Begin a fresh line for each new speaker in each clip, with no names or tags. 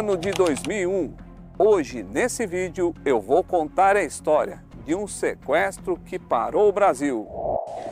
ano de 2001. Hoje, nesse vídeo, eu vou contar a história de um sequestro que parou o Brasil.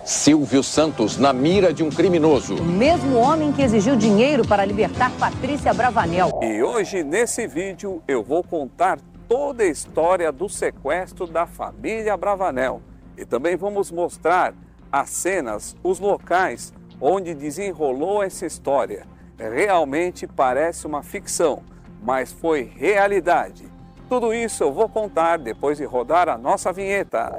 Silvio Santos na mira de um criminoso.
O mesmo homem que exigiu dinheiro para libertar Patrícia Bravanel.
E hoje, nesse vídeo, eu vou contar toda a história do sequestro da família Bravanel. E também vamos mostrar as cenas, os locais onde desenrolou essa história. Realmente parece uma ficção, mas foi realidade. Tudo isso eu vou contar depois de rodar a nossa vinheta.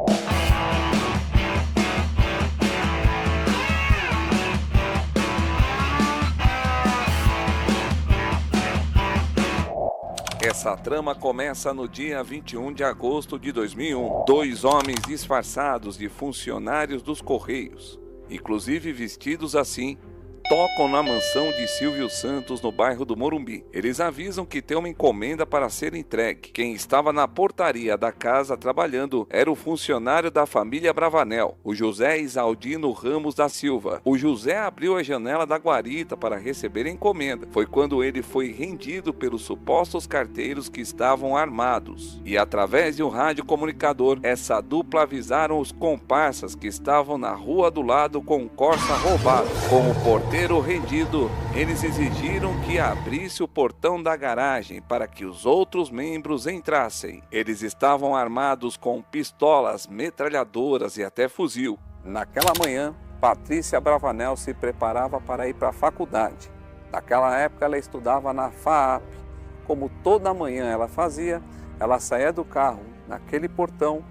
Essa trama começa no dia 21 de agosto de 2001. Dois homens disfarçados de funcionários dos Correios, inclusive vestidos assim, tocam na mansão de Silvio Santos no bairro do Morumbi. Eles avisam que tem uma encomenda para ser entregue. Quem estava na portaria da casa trabalhando era o funcionário da família Bravanel, o José Isaldino Ramos da Silva. O José abriu a janela da guarita para receber a encomenda. Foi quando ele foi rendido pelos supostos carteiros que estavam armados. E através de um rádio comunicador, essa dupla avisaram os comparsas que estavam na rua do lado com um Corsa roubado. Com o porteiro rendido, eles exigiram que abrisse o portão da garagem para que os outros membros entrassem. Eles estavam armados com pistolas, metralhadoras e até fuzil. Naquela manhã, Patrícia Bravanel se preparava para ir para a faculdade. Naquela época, ela estudava na FAAP. Como toda manhã ela fazia, ela saía do carro naquele portão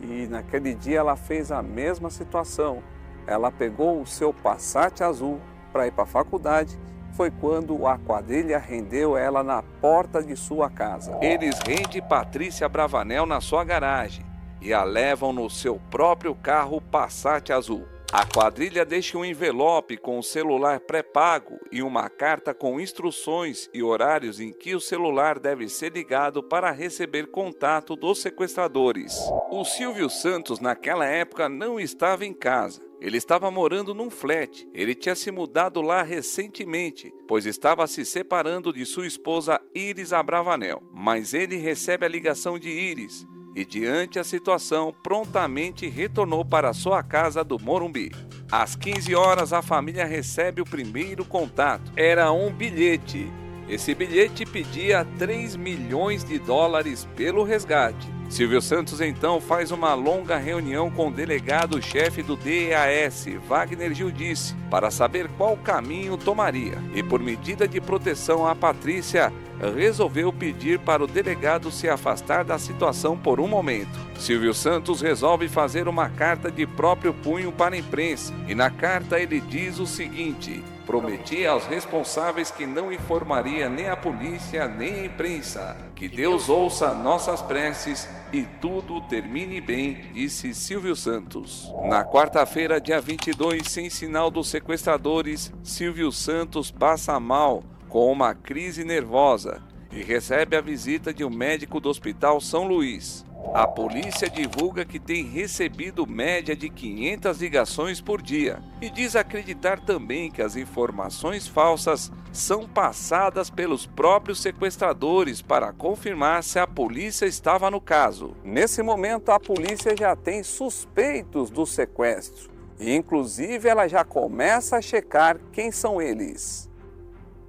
e naquele dia ela fez a mesma situação. Ela pegou o seu Passat azul para ir para a faculdade. Foi quando a quadrilha rendeu ela na porta de sua casa. Eles rendem Patrícia Bravanel na sua garagem e a levam no seu próprio carro Passat azul. A quadrilha deixa um envelope com o celular pré-pago e uma carta com instruções e horários em que o celular deve ser ligado para receber contato dos sequestradores. O Silvio Santos naquela época não estava em casa. Ele estava morando num flat. Ele tinha se mudado lá recentemente, pois estava se separando de sua esposa Iris Abravanel. Mas ele recebe a ligação de Iris e, diante da situação, prontamente retornou para sua casa do Morumbi. Às 15 horas, a família recebe o primeiro contato. Era um bilhete. Esse bilhete pedia 3 milhões de dólares pelo resgate. Silvio Santos então faz uma longa reunião com o delegado-chefe do DEAS, Wagner Giudice, para saber qual caminho tomaria. E por medida de proteção à Patrícia, resolveu pedir para o delegado se afastar da situação por um momento. Silvio Santos resolve fazer uma carta de próprio punho para a imprensa. E na carta ele diz o seguinte: prometi aos responsáveis que não informaria nem a polícia nem a imprensa. Que Deus ouça nossas preces e tudo termine bem, disse Silvio Santos. Na quarta-feira, dia 22, sem sinal dos sequestradores, Silvio Santos passa mal com uma crise nervosa e recebe a visita de um médico do Hospital São Luís. A polícia divulga que tem recebido média de 500 ligações por dia e diz acreditar também que as informações falsas são passadas pelos próprios sequestradores para confirmar se a polícia estava no caso. Nesse momento, a polícia já tem suspeitos do sequestro e, inclusive, ela já começa a checar quem são eles.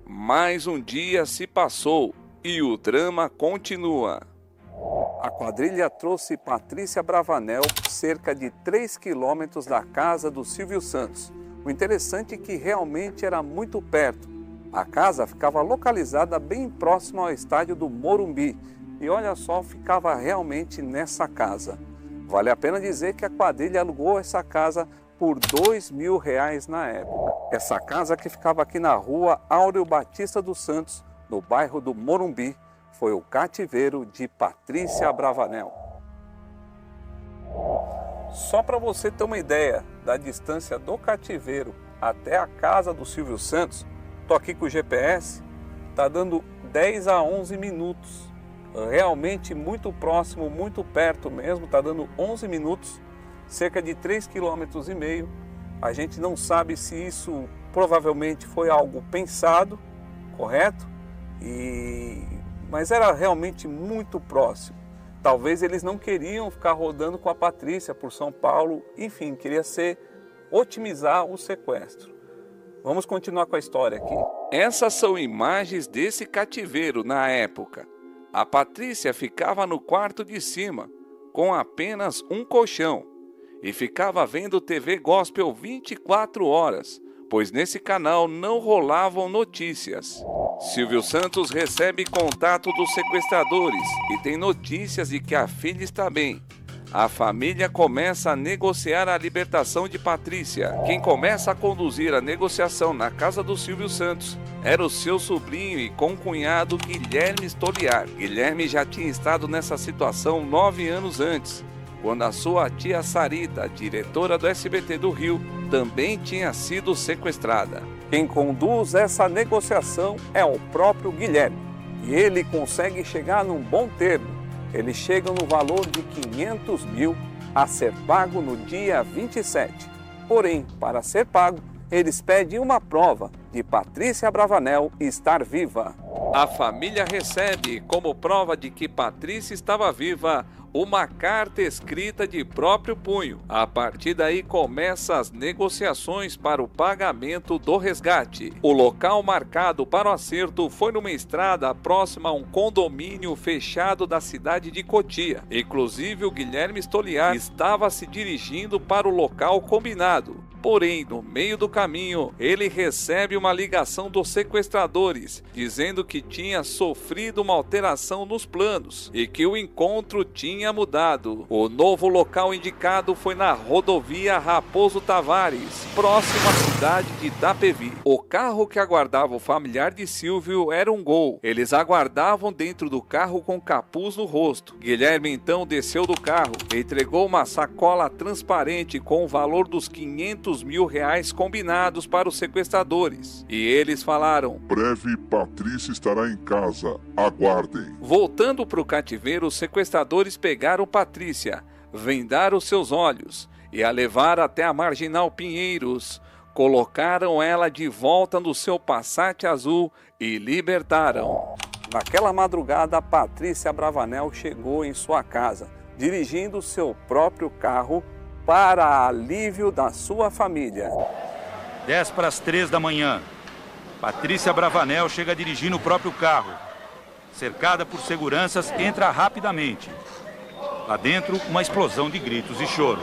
Mais um dia se passou e o drama continua. A quadrilha trouxe Patrícia Bravanel cerca de 3 quilômetros da casa do Silvio Santos. O interessante é que realmente era muito perto. A casa ficava localizada bem próximo ao estádio do Morumbi. E olha só, ficava realmente nessa casa. Vale a pena dizer que a quadrilha alugou essa casa por R$2.000 na época. Essa casa que ficava aqui na rua Áureo Batista dos Santos, no bairro do Morumbi, foi o cativeiro de Patrícia Bravanel. Só para você ter uma ideia da distância do cativeiro até a casa do Silvio Santos, estou aqui com o GPS, está dando 10 a 11 minutos. Realmente muito próximo, muito perto mesmo, está dando 11 minutos, cerca de 3,5 km. A gente não sabe se isso provavelmente foi algo pensado, correto? E mas era realmente muito próximo. Talvez eles não queriam ficar rodando com a Patrícia por São Paulo, enfim, queria otimizar o sequestro. Vamos continuar com a história aqui. Essas são imagens desse cativeiro na época. A Patrícia ficava no quarto de cima, com apenas um colchão, e ficava vendo TV Gospel 24 horas, pois nesse canal não rolavam notícias. Silvio Santos recebe contato dos sequestradores e tem notícias de que a filha está bem. A família começa a negociar a libertação de Patrícia. Quem começa a conduzir a negociação na casa do Silvio Santos era o seu sobrinho e concunhado Guilherme Stoliar. Guilherme já tinha estado nessa situação 9 anos antes, quando a sua tia Sarita, diretora do SBT do Rio, também tinha sido sequestrada. Quem conduz essa negociação é o próprio Guilherme, e ele consegue chegar num bom termo. Eles chegam no valor de 500 mil a ser pago no dia 27. Porém, para ser pago, eles pedem uma prova de Patrícia Abravanel estar viva. A família recebe, como prova de que Patrícia estava viva, uma carta escrita de próprio punho. A partir daí começam as negociações para o pagamento do resgate. O local marcado para o acerto foi numa estrada próxima a um condomínio fechado da cidade de Cotia. Inclusive o Guilherme Stoliar estava se dirigindo para o local combinado. Porém, no meio do caminho, ele recebe uma ligação dos sequestradores, dizendo que tinha sofrido uma alteração nos planos e que o encontro tinha mudado. O novo local indicado foi na rodovia Raposo Tavares, próximo à cidade de Itapevi. O carro que aguardava o familiar de Silvio era um Gol. Eles aguardavam dentro do carro com capuz no rosto. Guilherme então desceu do carro e entregou uma sacola transparente com o valor dos 500 mil reais combinados para os sequestradores. E eles falaram:
breve Patrícia estará em casa, aguardem.
Voltando para o cativeiro, os sequestradores pegaram Patrícia, vendaram seus olhos e a levaram até a Marginal Pinheiros. Colocaram ela de volta no seu Passat azul e libertaram. Naquela madrugada, Patrícia Abravanel chegou em sua casa, dirigindo seu próprio carro para alívio da sua família.
10 para as 3 da manhã. Patrícia Abravanel chega dirigindo o próprio carro. Cercada por seguranças, entra rapidamente. Lá dentro, uma explosão de gritos e choro.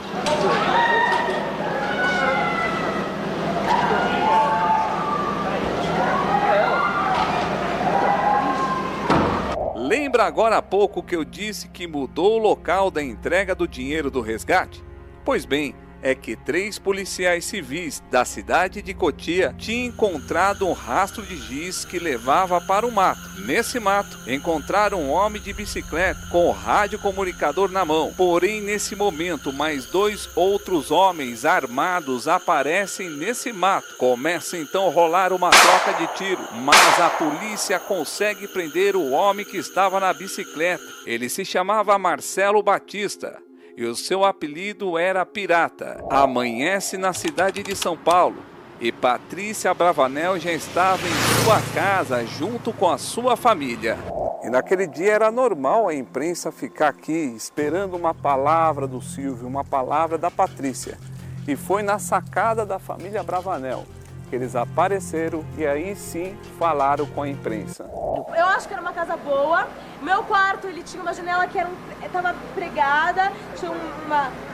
Lembra agora há pouco que eu disse que mudou o local da entrega do dinheiro do resgate? Pois bem, é que 3 policiais civis da cidade de Cotia tinham encontrado um rastro de giz que levava para o mato. Nesse mato, encontraram um homem de bicicleta com o radiocomunicador na mão. Porém, nesse momento, mais 2 outros homens armados aparecem nesse mato. Começa então a rolar uma troca de tiro, mas a polícia consegue prender o homem que estava na bicicleta. Ele se chamava Marcelo Batista e o seu apelido era Pirata. Amanhece na cidade de São Paulo e Patrícia Abravanel já estava em sua casa junto com a sua família. E naquele dia era normal a imprensa ficar aqui esperando uma palavra do Silvio, uma palavra da Patrícia. E foi na sacada da família Abravanel que eles apareceram e aí sim falaram com a imprensa.
Eu acho que era uma casa boa. Meu quarto, ele tinha uma janela que estava pregada, tinha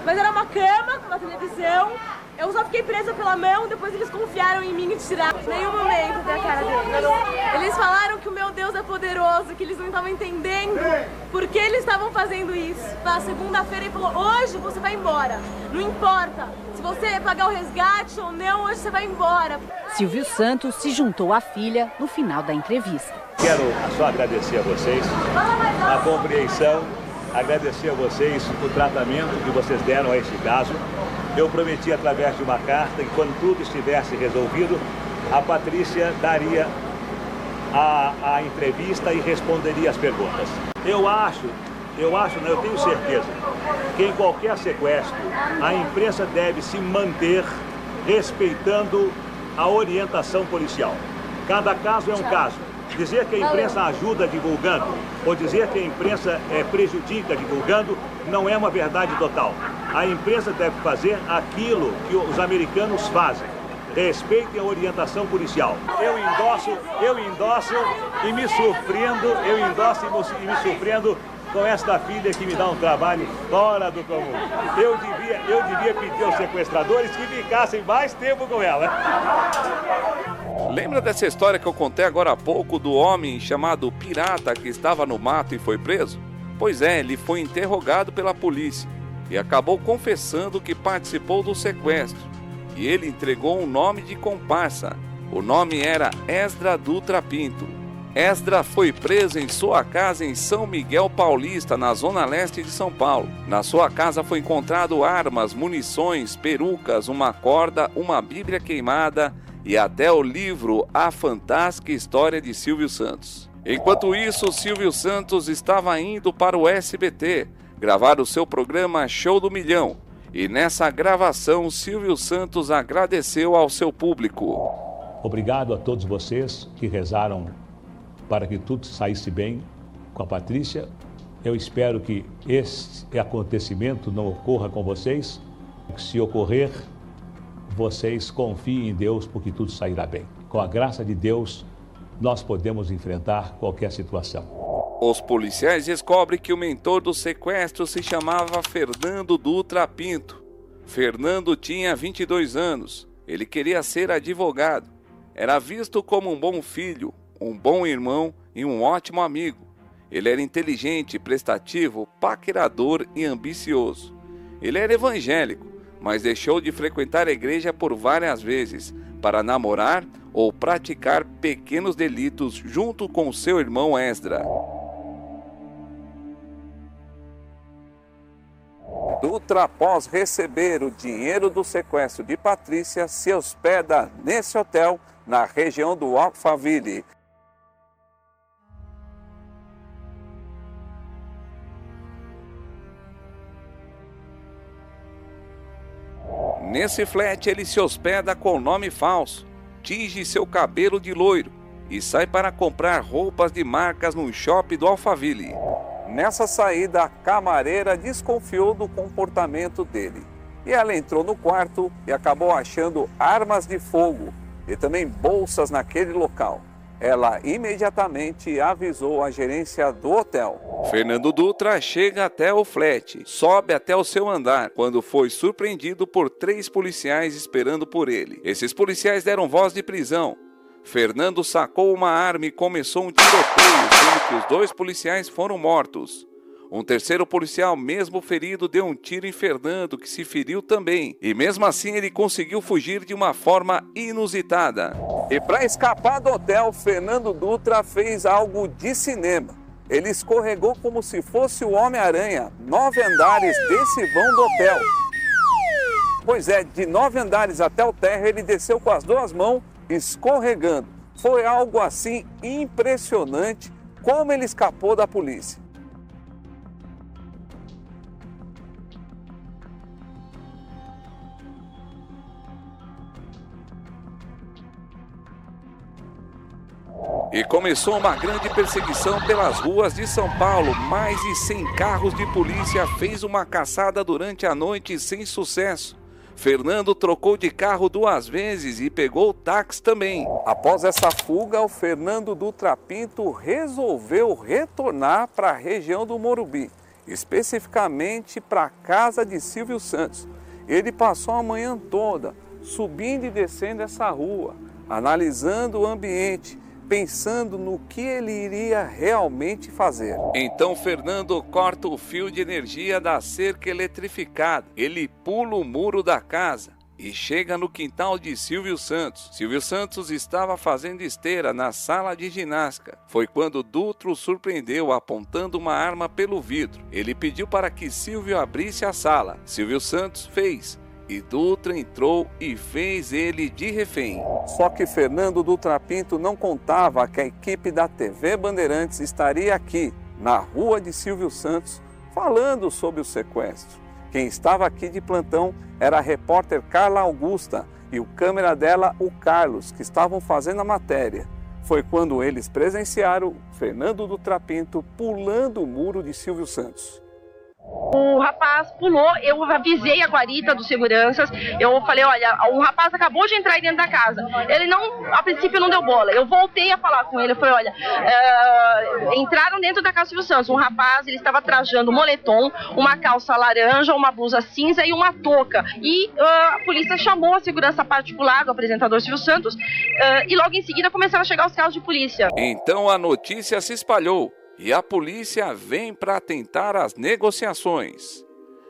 mas era uma cama com uma televisão. Eu só fiquei presa pela mão, depois eles confiaram em mim e tiraram. Em nenhum momento da cara deles. Eles falaram que o meu Deus é poderoso, que eles não estavam entendendo por que eles estavam fazendo isso. Na segunda-feira ele falou: hoje você vai embora, não importa se você pagar o resgate ou não, hoje você vai embora.
Silvio Santos se juntou à filha no final da entrevista.
Quero só agradecer a vocês a compreensão, agradecer a vocês o tratamento que vocês deram a este caso. Eu prometi através de uma carta que quando tudo estivesse resolvido, a Patrícia daria a entrevista e responderia as perguntas. Eu tenho certeza que em qualquer sequestro, a imprensa deve se manter respeitando a orientação policial. Cada caso é um caso. Dizer que a imprensa ajuda divulgando ou dizer que a imprensa prejudica divulgando não é uma verdade total. A imprensa deve fazer aquilo que os americanos fazem. Respeitem a orientação policial. Eu endosso e me surpreendo com esta filha que me dá um trabalho fora do comum. Eu devia pedir aos sequestradores que ficassem mais tempo com ela.
Lembra dessa história que eu contei agora há pouco do homem chamado Pirata que estava no mato e foi preso? Pois é, ele foi interrogado pela polícia e acabou confessando que participou do sequestro. E ele entregou um nome de comparsa. O nome era Esdra Dutra Pinto. Esdra foi preso em sua casa em São Miguel Paulista, na zona leste de São Paulo. Na sua casa foi encontrado armas, munições, perucas, uma corda, uma bíblia queimada e até o livro A Fantástica História de Silvio Santos. Enquanto isso, Silvio Santos estava indo para o SBT gravar o seu programa Show do Milhão. E nessa gravação, Silvio Santos agradeceu ao seu público.
Obrigado a todos vocês que rezaram para que tudo saísse bem com a Patrícia. Eu espero que este acontecimento não ocorra com vocês. Se ocorrer, vocês confiem em Deus porque tudo sairá bem. Com a graça de Deus, nós podemos enfrentar qualquer situação.
Os policiais descobrem que o mentor do sequestro se chamava Fernando Dutra Pinto. Fernando tinha 22 anos. Ele queria ser advogado. Era visto como um bom filho, um bom irmão e um ótimo amigo. Ele era inteligente, prestativo, paquerador e ambicioso. Ele era evangélico, mas deixou de frequentar a igreja por várias vezes para namorar ou praticar pequenos delitos junto com seu irmão Esdra. Dutra, após receber o dinheiro do sequestro de Patrícia, se hospeda nesse hotel na região do Alphaville. Nesse flat ele se hospeda com nome falso, tinge seu cabelo de loiro e sai para comprar roupas de marcas no shopping do Alphaville. Nessa saída, a camareira desconfiou do comportamento dele. E ela entrou no quarto e acabou achando armas de fogo e também bolsas naquele local. Ela imediatamente avisou a gerência do hotel. Fernando Dutra chega até o flat, sobe até o seu andar, quando foi surpreendido por 3 policiais esperando por ele. Esses policiais deram voz de prisão. Fernando sacou uma arma e começou um tiroteio, sendo que os 2 policiais foram mortos. Um terceiro policial, mesmo ferido, deu um tiro em Fernando, que se feriu também. E mesmo assim ele conseguiu fugir de uma forma inusitada. E para escapar do hotel, Fernando Dutra fez algo de cinema. Ele escorregou como se fosse o Homem-Aranha, 9 andares desse vão do hotel. Pois é, de 9 andares até o térreo ele desceu com as 2 mãos, escorregando. Foi algo assim impressionante como ele escapou da polícia. E começou uma grande perseguição pelas ruas de São Paulo. Mais de 100 carros de polícia fez uma caçada durante a noite sem sucesso. Fernando trocou de carro 2 vezes e pegou o táxi também. Após essa fuga, o Fernando Dutra Pinto resolveu retornar para a região do Morumbi, especificamente para a casa de Silvio Santos. Ele passou a manhã toda subindo e descendo essa rua, analisando o ambiente, pensando no que ele iria realmente fazer. Então Fernando corta o fio de energia da cerca eletrificada. Ele pula o muro da casa e chega no quintal de Silvio Santos. Silvio Santos estava fazendo esteira na sala de ginástica. Foi quando Dutra o surpreendeu apontando uma arma pelo vidro. Ele pediu para que Silvio abrisse a sala. Silvio Santos fez. E Dutra entrou e fez ele de refém. Só que Fernando Dutra Pinto não contava que a equipe da TV Bandeirantes estaria aqui, na rua de Silvio Santos, falando sobre o sequestro. Quem estava aqui de plantão era a repórter Carla Augusta e o câmera dela, o Carlos, que estavam fazendo a matéria. foi quando eles presenciaram Fernando Dutra Pinto pulando o muro de Silvio Santos.
O rapaz pulou, eu avisei a guarita dos seguranças, eu falei, olha, o rapaz acabou de entrar aí dentro da casa. Ele não, a princípio não deu bola, eu voltei a falar com ele, eu falei, olha, entraram dentro da casa do Silvio Santos, um rapaz, ele estava trajando um moletom, uma calça laranja, uma blusa cinza e uma touca. E a polícia chamou a segurança particular do apresentador Silvio Santos e logo em seguida começaram a chegar os carros de polícia.
Então a notícia se espalhou. E a polícia vem para tentar as negociações.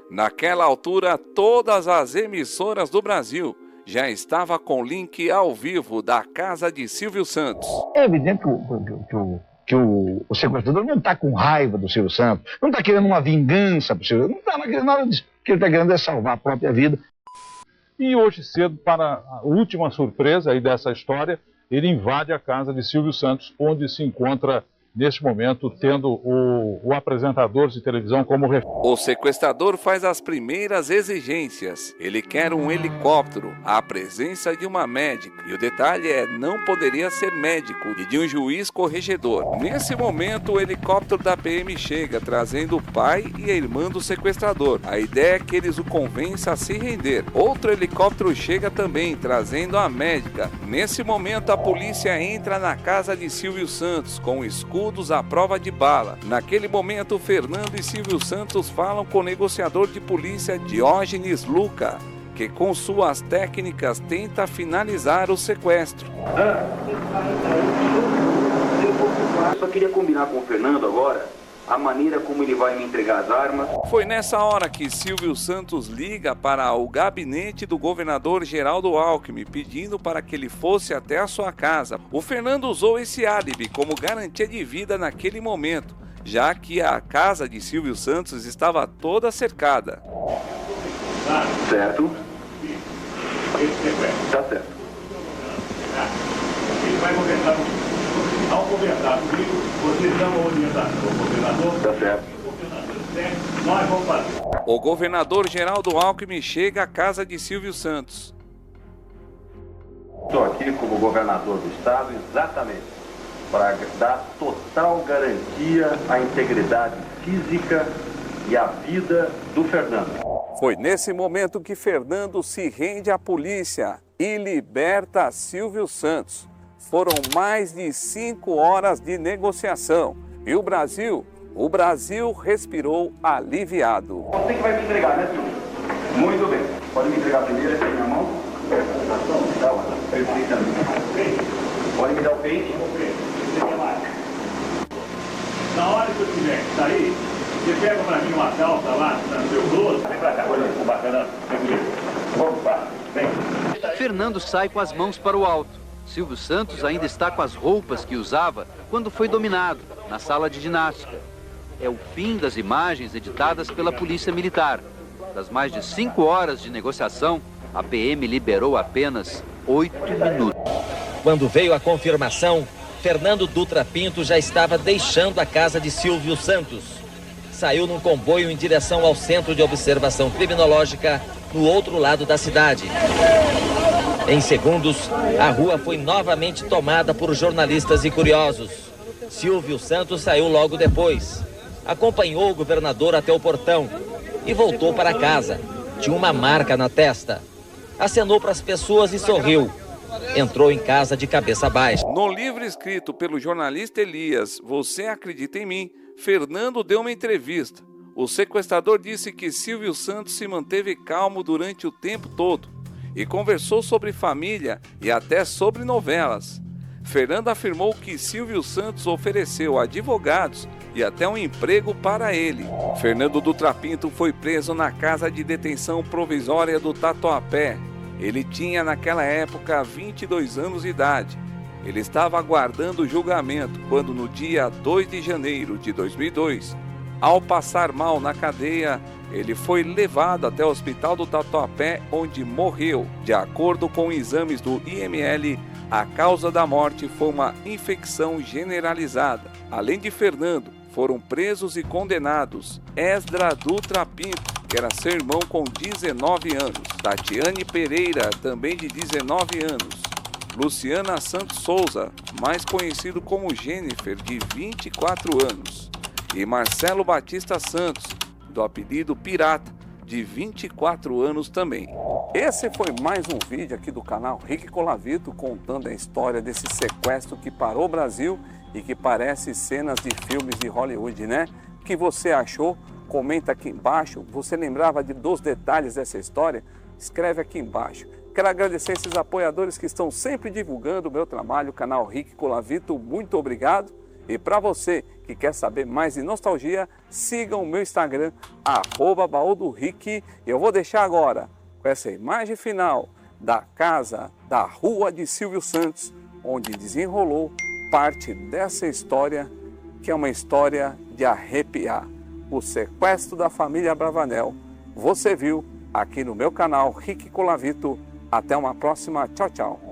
Naquela altura, todas as emissoras do Brasil já estavam com link ao vivo da casa de Silvio Santos.
É evidente que o sequestrador não está com raiva do Silvio Santos, não está querendo uma vingança para o Silvio Santos, não está querendo nada disso. O que ele está querendo é salvar a própria vida.
E hoje cedo, para a última surpresa aí dessa história, ele invade a casa de Silvio Santos, onde se encontra neste momento, tendo o apresentador de televisão como refém.
O sequestrador faz as primeiras exigências. Ele quer um helicóptero, a presença de uma médica. E o detalhe é, não poderia ser médico e de um juiz corregedor. Nesse momento, o helicóptero da PM chega, trazendo o pai e a irmã do sequestrador. A ideia é que eles o convençam a se render. Outro helicóptero chega também, trazendo a médica. Nesse momento, a polícia entra na casa de Silvio Santos, com escudos à prova de bala. Naquele momento, Fernando e Silvio Santos falam com o negociador de polícia Diógenes Luca, que com suas técnicas tenta finalizar o sequestro.
Eu só queria combinar com o Fernando agora a maneira como ele vai me entregar as armas.
Foi nessa hora que Silvio Santos liga para o gabinete do governador Geraldo Alckmin, pedindo para que ele fosse até a sua casa. O Fernando usou esse álibi como garantia de vida naquele momento, já que a casa de Silvio Santos estava toda cercada.
Certo? Tá certo.
Ele vai conversar comigo. Ao conversar comigo, vocês dão a orientação ao governador.
Tá certo.
Nós vamos fazer.
O governador Geraldo Alckmin chega à casa de Silvio Santos.
Estou aqui como governador do estado exatamente para dar total garantia à integridade física e à vida do Fernando.
Foi nesse momento que Fernando se rende à polícia e liberta Silvio Santos. Foram mais de 5 horas de negociação e o Brasil respirou aliviado.
Você que vai me entregar, né, Silvio? Muito bem. Pode me entregar primeiro aqui na minha mão? Tá, perfeitamente. Pode me dar o pente?
Na hora que eu tiver que sair, você pega pra mim uma calça lá, no seu bolso. Vem pra cá, olha aí, bacana. Vem comigo. Vamos, pá. Vem.
Fernando sai com as mãos para o alto. Silvio Santos ainda está com as roupas que usava quando foi dominado, na sala de ginástica. É o fim das imagens editadas pela Polícia Militar. Das mais de 5 horas de negociação, a PM liberou apenas 8 minutos.
Quando veio a confirmação, Fernando Dutra Pinto já estava deixando a casa de Silvio Santos. Saiu num comboio em direção ao Centro de Observação Criminológica, no outro lado da cidade. Em segundos, a rua foi novamente tomada por jornalistas e curiosos. Silvio Santos saiu logo depois. Acompanhou o governador até o portão e voltou para casa. Tinha uma marca na testa. Acenou para as pessoas e sorriu. Entrou em casa de cabeça baixa.
No livro escrito pelo jornalista Elias, Você Acredita em Mim, Fernando deu uma entrevista. O sequestrador disse que Silvio Santos se manteve calmo durante o tempo todo e conversou sobre família e até sobre novelas. Fernando afirmou que Silvio Santos ofereceu advogados e até um emprego para ele. Fernando Dutra Pinto foi preso na casa de detenção provisória do Tatuapé. Ele tinha naquela época 22 anos de idade. Ele estava aguardando o julgamento quando no dia 2 de janeiro de 2002, ao passar mal na cadeia, ele foi levado até o hospital do Tatuapé, onde morreu. De acordo com exames do IML, a causa da morte foi uma infecção generalizada. Além de Fernando, foram presos e condenados Esdra Dutra Pinto, que era seu irmão com 19 anos, Tatiane Pereira, também de 19 anos, Luciana Santos Souza, mais conhecido como Jennifer, de 24 anos, e Marcelo Batista Santos, do apelido Pirata, de 24 anos também. Esse foi mais um vídeo aqui do canal Rick Colavito, contando a história desse sequestro que parou o Brasil e que parece cenas de filmes de Hollywood, né? O que você achou? Comenta aqui embaixo. Você lembrava dos detalhes dessa história? Escreve aqui embaixo. Quero agradecer esses apoiadores que estão sempre divulgando o meu trabalho, o canal Rick Colavito. Muito obrigado. E para você que quer saber mais de nostalgia, siga o meu Instagram, @baúdorick. Eu vou deixar agora com essa imagem final da casa da Rua de Silvio Santos, onde desenrolou parte dessa história, que é uma história de arrepiar. O sequestro da família Abravanel. Você viu aqui no meu canal Rick Colavito. Até uma próxima. Tchau, tchau.